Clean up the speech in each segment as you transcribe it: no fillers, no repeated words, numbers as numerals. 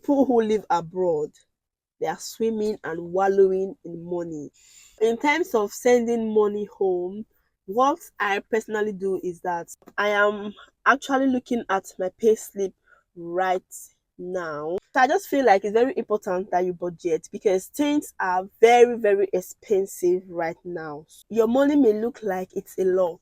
people who live abroad, they are swimming and wallowing in money. In terms of sending money home, what I personally do is that I am actually looking at my pay slip right now. So I just feel like it's very important that you budget because things are very, very expensive right now. Your money may look like it's a lot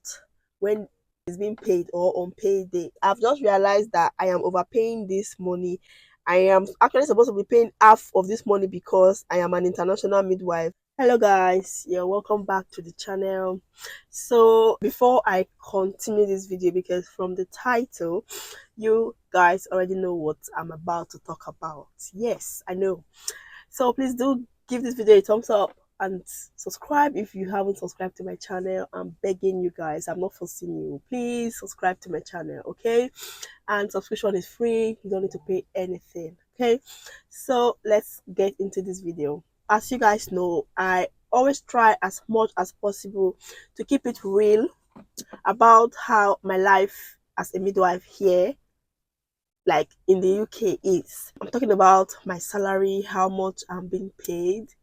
when it's being paid or on payday. I've just realized that I am overpaying this money. I am actually supposed to be paying half of this money because I am an international midwife. Hello guys, yeah, welcome back to the channel. So before I continue this video, because from the title you guys already know what I'm about to talk about. Yes, I know. So please do give this video a thumbs up and subscribe if you haven't subscribed to my channel. I'm begging you guys, I'm not forcing you. Please subscribe to my channel, okay? And subscription is free, you don't need to pay anything, okay? So let's get into this video. As you guys know, I always try as much as possible to keep it real about how my life as a midwife here, like in the UK, is. I'm talking about my salary, how much I'm being paid.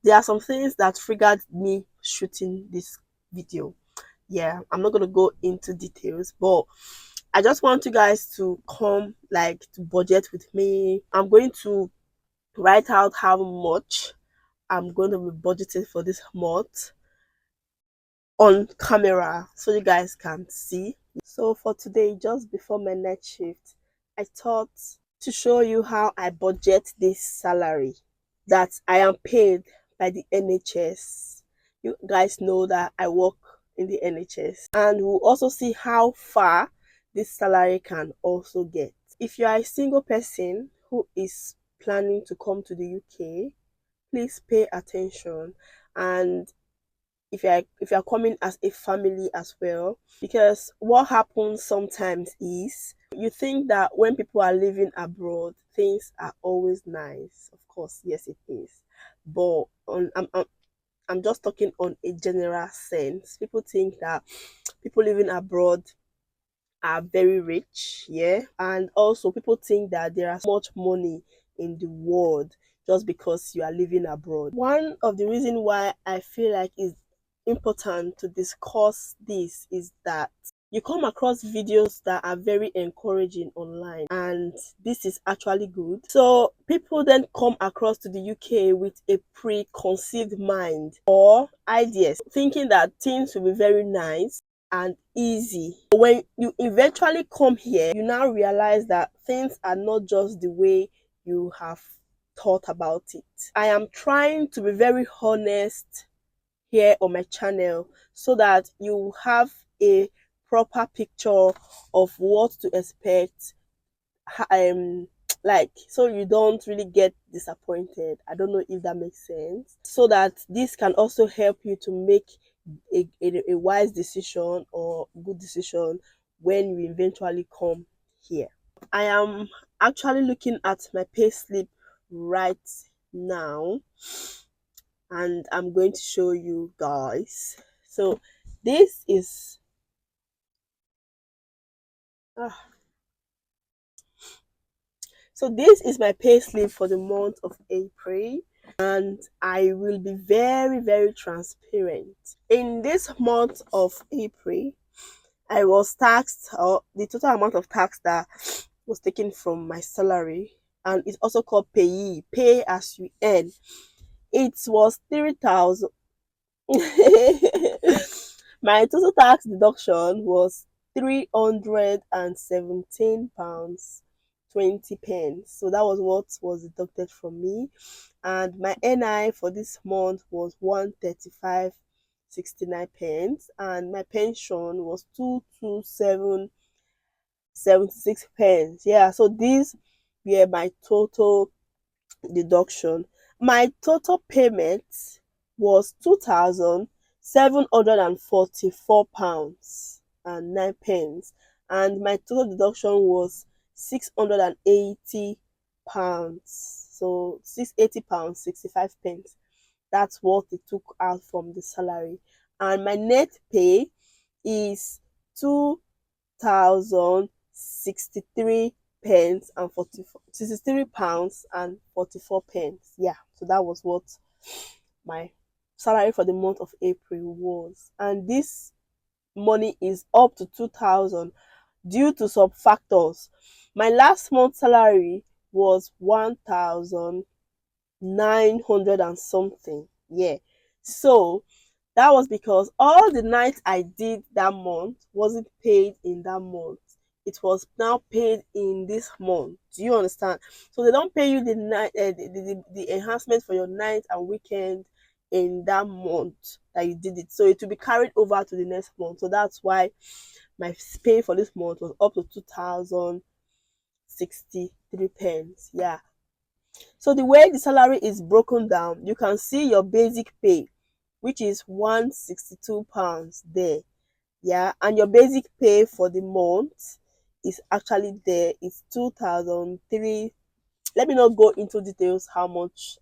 There are some things that triggered me shooting this video. Yeah, I'm not gonna go into details, but I just want you guys to come like to budget with me. I'm going to write out how much I'm going to be budgeting for this month on camera so you guys can see. So for today, just before my night shift, I thought to show you how I budget this salary that I am paid by the NHS. You guys know that I work in the NHS, and we'll also see how far this salary can also get. If you are a single person who is planning to come to the UK, please pay attention. And if you are coming as a family as well, because what happens sometimes is you think that when people are living abroad things are always nice. Of course, yes, it is, but I'm just talking on a general sense. People think that people living abroad are very rich, yeah, and also people think that there is much money in the world just because you are living abroad. One of the reasons why I feel like it's important to discuss this is that you come across videos that are very encouraging online, and this is actually good. So people then come across to the UK with a preconceived mind or ideas, thinking that things will be very nice and easy. When you eventually come here, you now realize that things are not just the way you have thought about it. I am trying to be very honest here on my channel so that you have a proper picture of what to expect, like, so you don't really get disappointed. I don't know if that makes sense, so that this can also help you to make a wise decision or good decision when you eventually come here. I am actually looking at my pay slip right now, and I'm going to show you guys. So this is my pay slip for the month of April, and I will be very, very transparent. In this month of April, I was taxed, or the total amount of tax that was taken from my salary, and it's also called pay as you earn. It was 3,000. My total tax deduction was £317 20 pence. So that was what was deducted from me. And my NI for this month was 135.69 pence, and my pension was 227.76 pence. Yeah, so these were my total deduction. My total payment was £2,744.09, and my total deduction was £680. So £680 65 pence. That's what they took out from the salary. And my net pay is £2,063 pence and 44 63 pounds and 44 pence. Yeah, so that was what my salary for the month of April was. And this money is up to 2,000 due to some factors. My last month salary was 1,900 and something. Yeah. So that was because all the nights I did that month wasn't paid in that month. It was now paid in this month. Do you understand? So they don't pay you the night, the enhancement for your night and weekend in that month that you did it. So it will be carried over to the next month. So that's why my pay for this month was up to 2,063 pence. Yeah. So the way the salary is broken down, you can see your basic pay, which is 162 pounds there. Yeah, and your basic pay for the month is actually there. It's 2,003. Let me not go into details how much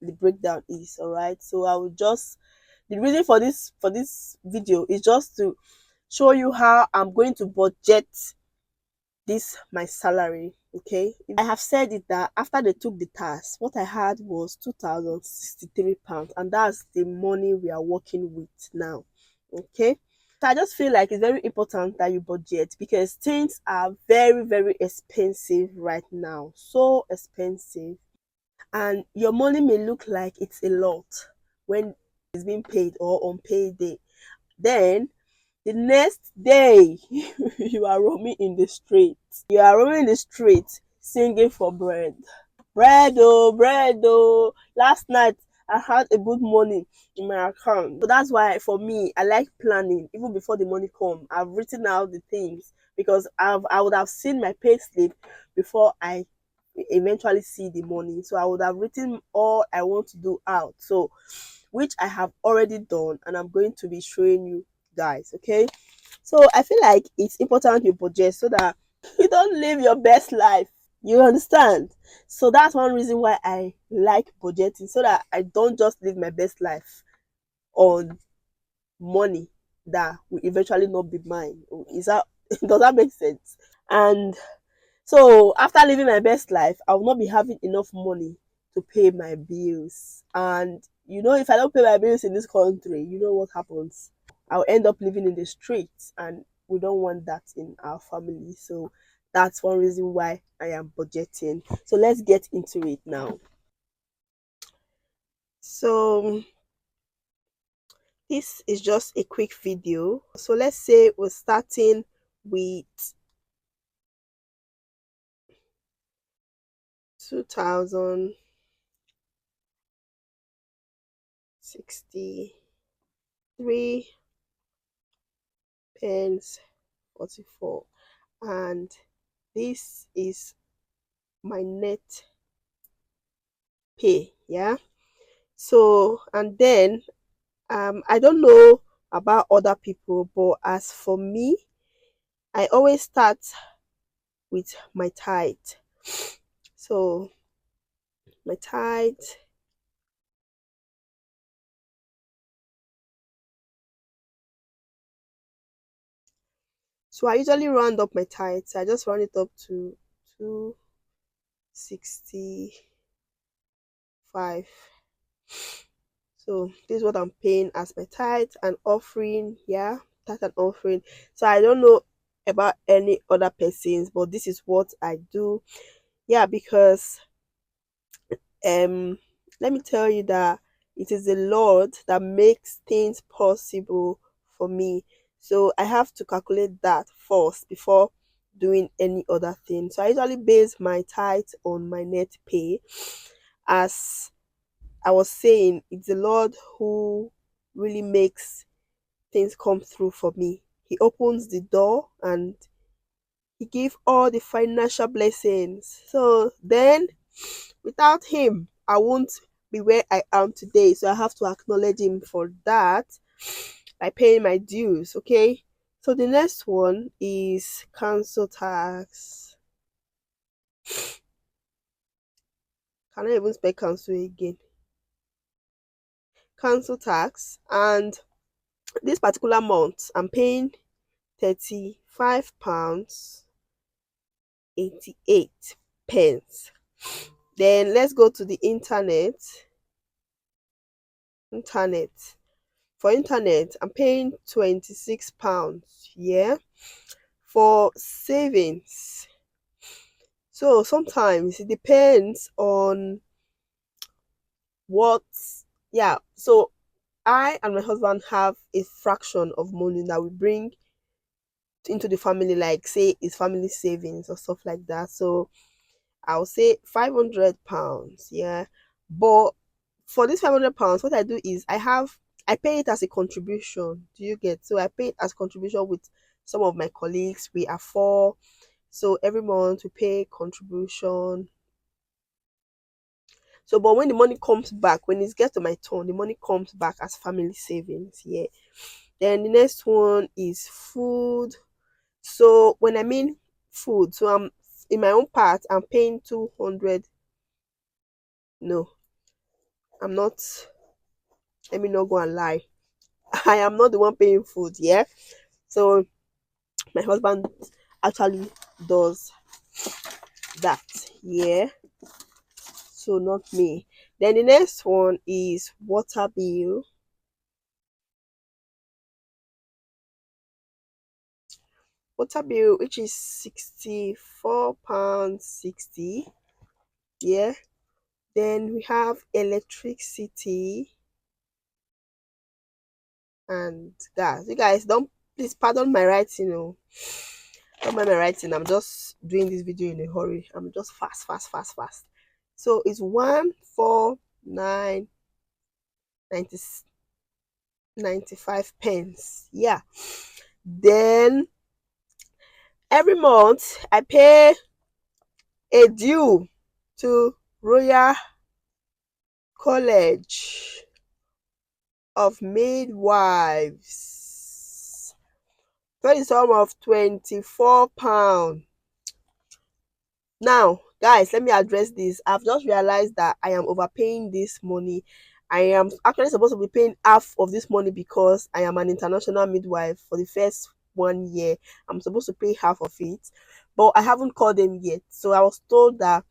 the breakdown is. All right. So I will just, the reason for this video is just to show you how I'm going to budget this my salary. Okay, I have said it that after they took the tax, what I had was 2,063 pounds, and that's the money we are working with now. Okay, so I just feel like it's very important that you budget because things are very, very expensive right now. So expensive. And your money may look like it's a lot when it's being paid or on payday. Then the next day, you are roaming in the street. You are roaming in the street singing for bread. Bread, oh, bread, oh. Last night, I had a good money in my account. So that's why, for me, I like planning. Even before the money come, I've written out the things because I would have seen my pay slip before I eventually see the money. So I would have written all I want to do out. So which I have already done, and I'm going to be showing you guys. Okay, so I feel like it's important you budget so that you don't live your best life. You understand? So that's one reason why I like budgeting, so that I don't just live my best life on money that will eventually not be mine. Is that does that make sense? And so after living my best life, I will not be having enough money to pay my bills. And if I don't pay my bills in this country, you know what happens? I'll end up living in the streets, and we don't want that in our family. So that's one reason why I am budgeting. So let's get into it now. So this is just a quick video. So let's say we're starting with 2,063 pence 44, and this is my net pay. Yeah. So and then I don't know about other people, but as for me, I always start with my tithe. So my tithe, so I usually round up my tithe. I just round it up to 265. So this is what I'm paying as my tithe and offering. Yeah, tithe and offering. So I don't know about any other persons, but this is what I do. Yeah, because let me tell you that it is the Lord that makes things possible for me. So I have to calculate that first before doing any other thing. So I usually base my tithe on my net pay. As I was saying, it's the Lord who really makes things come through for me. He opens the door and he gives all the financial blessings. So then without him, I won't be where I am today. So I have to acknowledge him for that by paying my dues. Okay. So the next one is council tax. Can I even spell council again? Council tax. And this particular month, I'm paying £35 88 pence. Then let's go to the internet. Internet. For internet, I'm paying £26. Yeah. For savings. So sometimes it depends on what, yeah. So I and my husband have a fraction of money that we bring into the family, like say it's family savings or stuff like that. So I'll say £500. Yeah. But for this £500, what I do is I pay it as a contribution. Do you get? So I pay it as contribution with some of my colleagues. We are four. So every month we pay contribution. So but when the money comes back, when it gets to my turn, the money comes back as family savings. Yeah. Then the next one is food. So when I mean food, so I'm in my own part, I'm paying 200. No, I'm not. Let me not go and lie. I am not the one paying food, yeah. So my husband actually does that, yeah. So not me. Then the next one is water bill. Water bill, which is £64.60. Yeah. Then we have electricity and gas. You guys don't, please pardon my writing, don't mind my writing. I'm just doing this video in a hurry. I'm just fast, fast, fast, fast. So it's 149.95 pence. Yeah. Then every month I pay a due to Royal College of Midwives for the sum of £24. Now, guys, let me address this. I've just realized that I am overpaying this money. I am actually supposed to be paying half of this money because I am an international midwife for the first 1 year. I'm supposed to pay half of it, but I haven't called them yet. So I was told that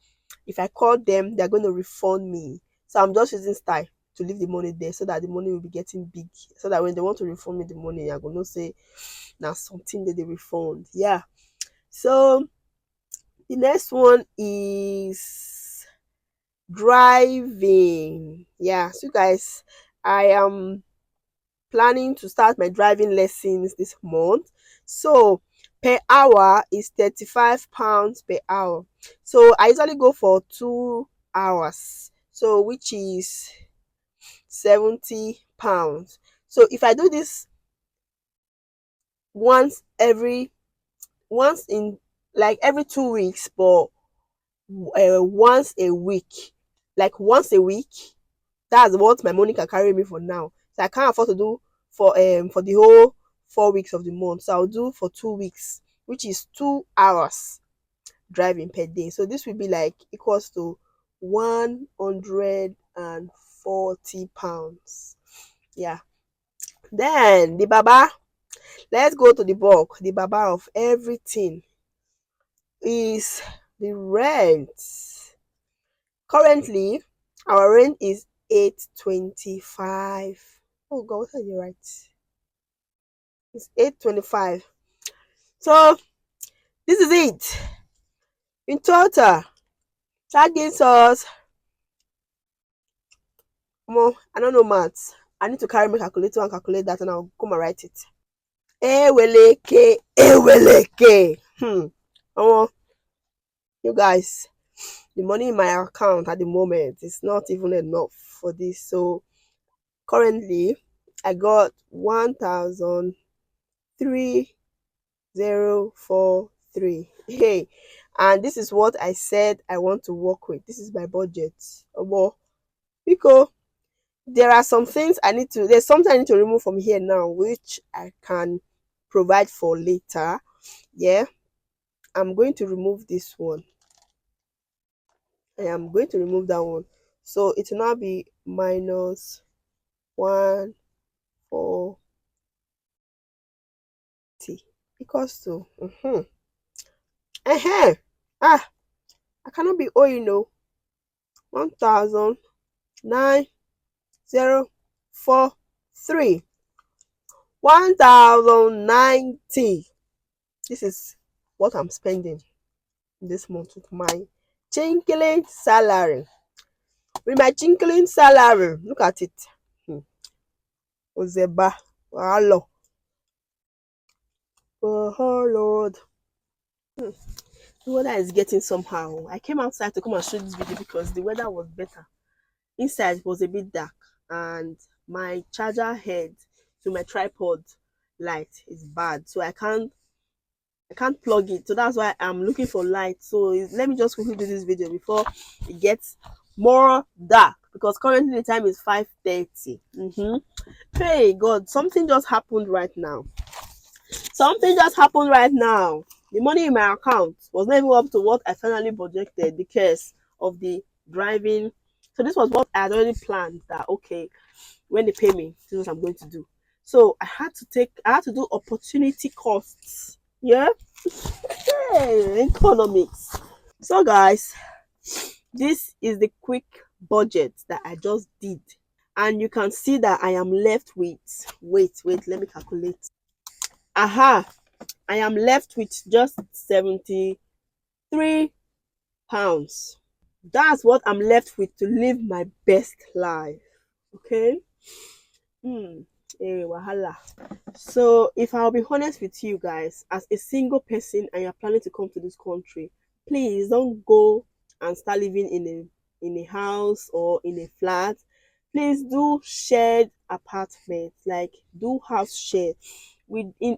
if I call them, they're going to refund me. So I'm just using style to leave the money there so that the money will be getting big. So that when they want to refund me the money, I'm going to say, now something that they refund. Yeah. So the next one is driving. Yeah, so guys, I am planning to start my driving lessons this month. So per hour is £35 per hour. So I usually go for 2 hours. So which is £70. So if I do this once every once in like every 2 weeks, but once a week, like once a week, that's what my money can carry me for now. So I can't afford to do for the whole 4 weeks of the month. So I'll do for 2 weeks, which is 2 hours driving per day. So this will be like equals to £140. Yeah. Then the baba, let's go to the bulk. The baba of everything is the rent. Currently, our rent is 825. Oh God, what did you write? It's 825. So this is it. In total, that gives us more. I don't know maths. I need to carry my calculator and calculate that, and I'll come and write it. Eweleke, eweleke. Oh, you guys, the money in my account at the moment is not even enough for this. So currently, I got 1,043. Hey, and this is what I said I want to work with. This is my budget. Because there's something I need to remove from here now, which I can provide for later. Yeah, I'm going to remove this one. I am going to remove that one. So it will now be minus 140 equals to Ah, I cannot be owing no 1,090,43 1,090. This is what I'm spending this month with my chinkling salary. With my chinkling salary, look at it. Ozeba, hello, oh Lord. The weather is getting somehow. I came outside to come and show this video because the weather was better. Inside was a bit dark, and my charger head to my tripod light is bad, so I can't plug it. So that's why I'm looking for light. So let me just quickly do this video before it gets more dark, because currently the time is 5:30. Hey God, something just happened right now. Something just happened right now. The money in my account was not even up to what I finally budgeted because of the driving. So this was what I had already planned, that okay, when they pay me, this is what I'm going to do. So I had to do opportunity costs. Yeah. Hey, economics. So guys, this is the quick budget that I just did. And you can see that I am left with, wait, let me calculate. Aha, I am left with just 73 pounds. That's what I'm left with to live my best life. Okay. Wahala. So if I'll be honest with you guys, as a single person and you're planning to come to this country, please don't go and start living in a house or in a flat. Please do shared apartment, like do house share.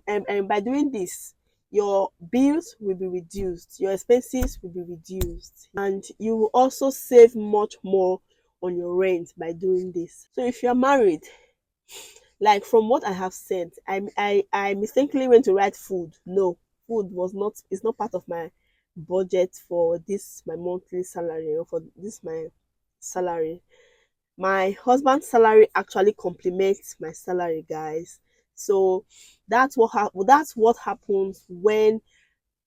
And by doing this, your bills will be reduced, your expenses will be reduced, and you will also save much more on your rent by doing this. So if you're married, like from what I have said, I mistakenly went to write food. No, food was not is not part of my budget for this my monthly salary, or for this my salary. My husband's salary actually complements my salary, guys. So that's what happens when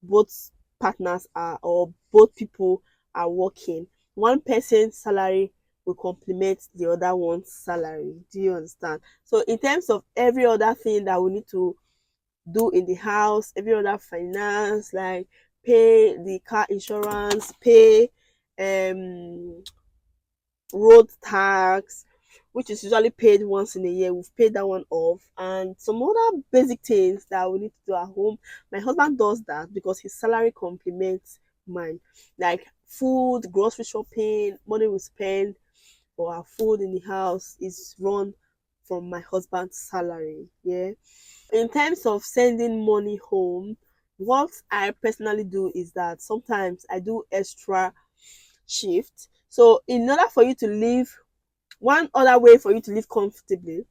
both partners are, or both people are working. One person's salary will complement the other one's salary. Do you understand? So in terms of every other thing that we need to do in the house, every other finance, like pay the car insurance, pay um road tax, which is usually paid once in a year. We've paid that one off, and some other basic things that we need to do at home. My husband does that because his salary complements mine, like food, grocery shopping, money we spend for our food in the house is run from my husband's salary. Yeah. In terms of sending money home, what I personally do is that sometimes I do extra shift. So in order for you to live, one other way for you to live comfortably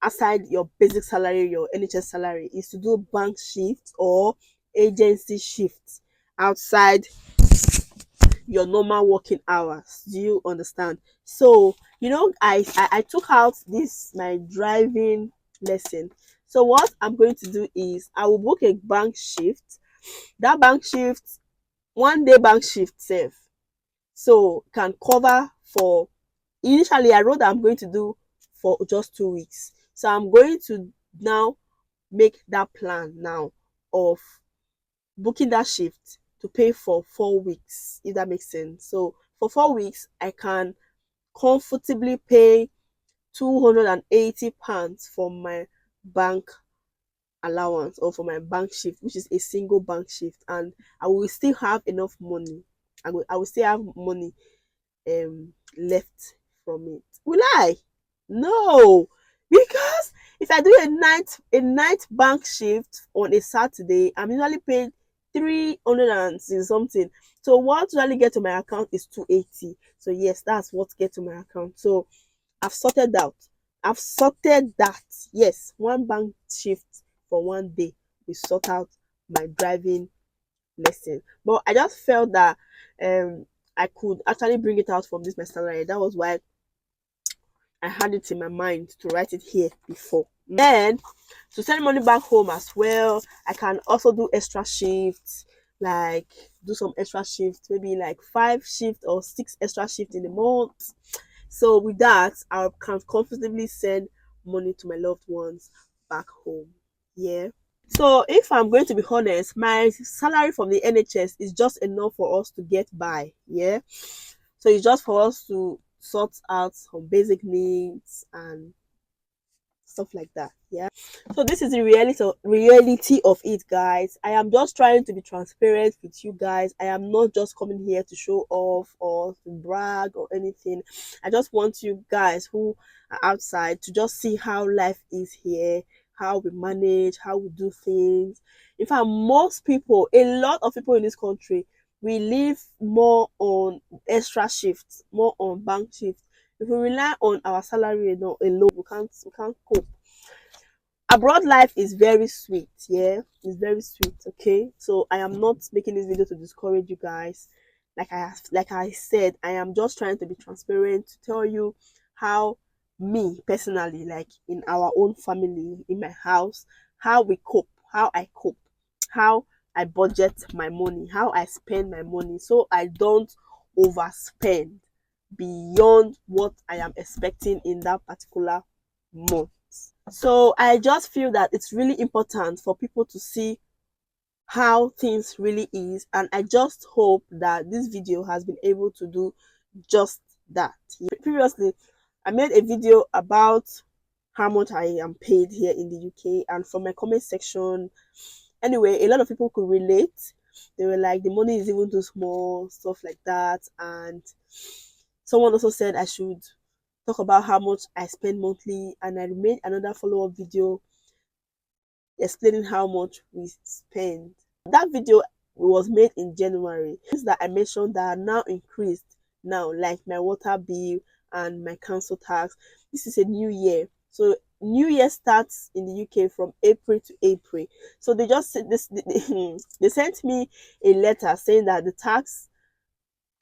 aside your basic salary, your NHS salary, is to do bank shifts or agency shifts outside your normal working hours. Do you understand? So I took out this my driving lesson. So what I'm going to do is I will book a bank shift. That bank shift, 1 day bank shift safe, so can cover for, initially I wrote that I'm going to do for just 2 weeks. So I'm going to now make that plan now of booking that shift to pay for 4 weeks, if that makes sense. So for 4 weeks, I can comfortably pay £280 for my bank allowance, or for my bank shift, which is a single bank shift, and I will still have enough money. I will still have money left from it. Will I? No, because if I do a night bank shift on a Saturday, I'm usually paid 300 and something. So what usually get to my account is 280. So yes, that's what get to my account. So I've sorted out. I've sorted that. Yes, one bank shift for 1 day we sort out my driving lesson. But I just felt that I could actually bring it out from this my salary. That was why I had it in my mind to write it here before. Then to send money back home as well, I can also do extra shifts like do some extra shifts, maybe like 5 shifts or 6 extra shifts in a month. So with that, I can comfortably send money to my loved ones back home. Yeah. So if I'm going to be honest, my salary from the NHS is just enough for us to get by. Yeah. So it's just for us to sort out some basic needs and stuff like that. Yeah. So this is the reality of it, guys. I am just trying to be transparent with you guys. I am not just coming here to show off or to brag or anything. I just want you guys who are outside to just see how life is here, how we manage, how we do things. In fact, most people, a lot of people in this country, we live more on extra shifts, more on bank shifts. If we rely on our salary alone, we can't cope. Abroad life is very sweet. Yeah, it's very sweet. Okay, so I am not making this video to discourage you guys. Like I said, I am just trying to be transparent to tell you how me personally, like in our own family, in my house, how we cope, how I cope, how I budget my money, how I spend my money, so I don't overspend beyond what I am expecting in that particular month. So I just feel that it's really important for people to see how things really is, and I just hope that this video has been able to do just that. Previously, I made a video about how much I am paid here in the UK, and from my comment section, anyway, a lot of people could relate. They were like, the money is even too small, stuff like that. And someone also said I should talk about how much I spend monthly, and I made another follow-up video explaining how much we spend. That video was made in January. Things that I mentioned that are now increased now, like my water bill and my council tax. This is a new year. So new year starts in the UK from April to April. So they just said this they sent me a letter saying that the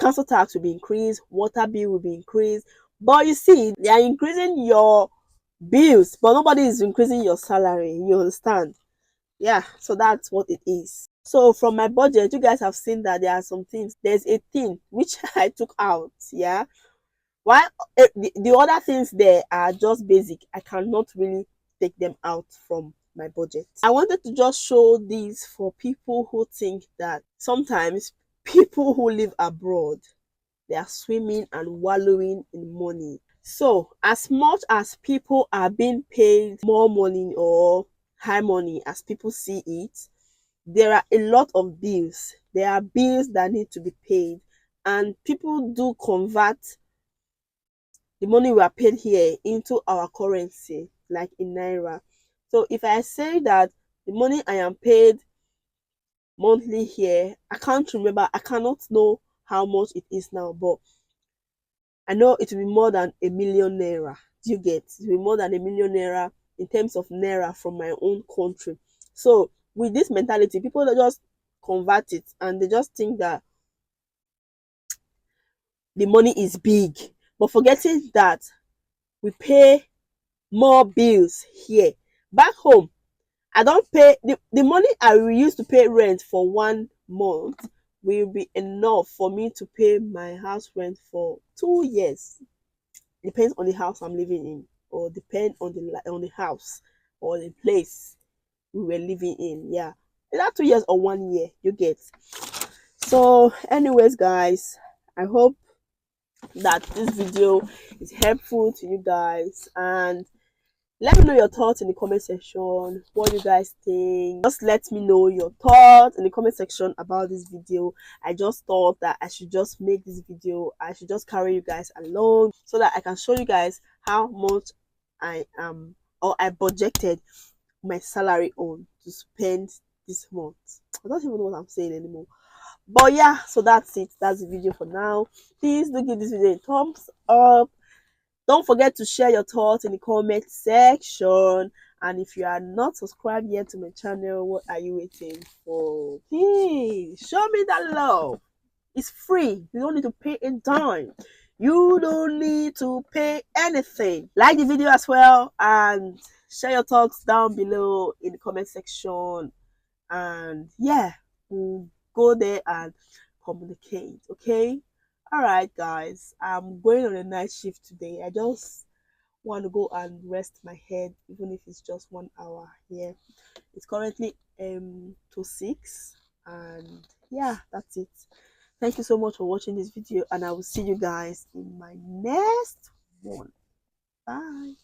council tax will be increased, water bill will be increased. But you see, they are increasing your bills, but nobody is increasing your salary. You understand? Yeah, so that's what it is. So from my budget, you guys have seen that there are some things. There's a thing which I took out. Yeah. While the other things there are just basic, I cannot really take them out from my budget. I wanted to just show this for people who think that sometimes people who live abroad, they are swimming and wallowing in money. So as much as people are being paid more money or high money as people see it, there are a lot of bills. There are bills that need to be paid, and people do convert the money we are paid here into our currency, like in naira. So if I say that the money I am paid monthly here, I can't remember, I cannot know how much it is now, but I know it will be more than a million naira. Do you get? It will be more than a million naira in terms of naira from my own country. So with this mentality, people just convert it and they just think that the money is big, but forgetting that we pay more bills here. Back home, I don't pay the money I will use to pay rent for 1 month will be enough for me to pay my house rent for 2 years. Depends on the house I'm living in, or depend on the house or the place we were living in. Yeah, either 2 years or 1 year. You get. So, anyways, guys, I hope that this video is helpful to you guys, and let me know your thoughts in the comment section. What you guys think? Just let me know your thoughts in the comment section about this video. I just thought that I should just make this video. I should just carry you guys along so that I can show you guys how much I budgeted my salary on to spend this month. I don't even know what I'm saying anymore. But yeah, so that's it. That's the video for now. Please do give this video a thumbs up. Don't forget to share your thoughts in the comment section. And if you are not subscribed yet to my channel, what are you waiting for? Please show me that love. It's free. You don't need to pay a dime. You don't need to pay anything. Like the video as well and share your thoughts down below in the comment section. And yeah, go there and communicate. Okay. All right, guys. I'm going on a night shift today. I just want to go and rest my head, even if it's just 1 hour. Yeah. It's currently to 6, and yeah, that's it. Thank you so much for watching this video, and I will see you guys in my next one. Bye.